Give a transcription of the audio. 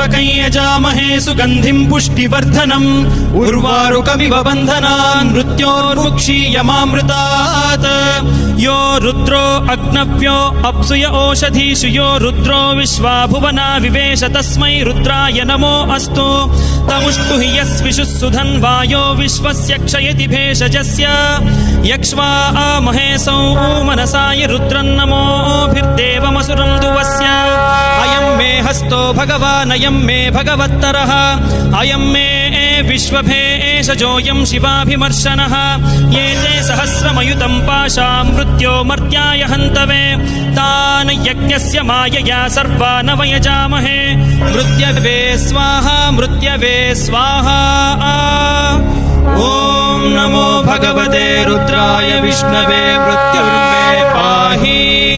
त्र्यम्बकं यजामहे सुगन्धिं पुष्टिवर्धनम् उर्वारुकमिव बन्धनान् मृत्योर्मुक्षीयमामृतात् यो रुद्रो अग्नव्यो अप्सुय ओषधीषु यो रुद्रो विश्वा भुवना विवेश तस्मै रुद्राय नमो अस्तु तमुष्टु हि यस्विषुः सुधन्वायो विश्वस्य क्षयति भेषजस्य यक्ष्वा महेशौ मनसाय रुद्रन्नमोभिर्देवमसुरं दुवस्य अयं मे हस्तो भगवान् अयं मे भगवत्तरः अयं मे विश्वभेषजोऽयं शिवाभिमर्शनः ये ते सहस्रमयुतं पाशां मृत्यो मर्त्याय हन्तवे तान् यज्ञस्य मायया सर्वान् वयजामहे मृत्यवे स्वाहा मृत्यवे स्वाहा ॐ नमो भगवते रुद्राय विष्णवे मृत्युर्मे पाहि।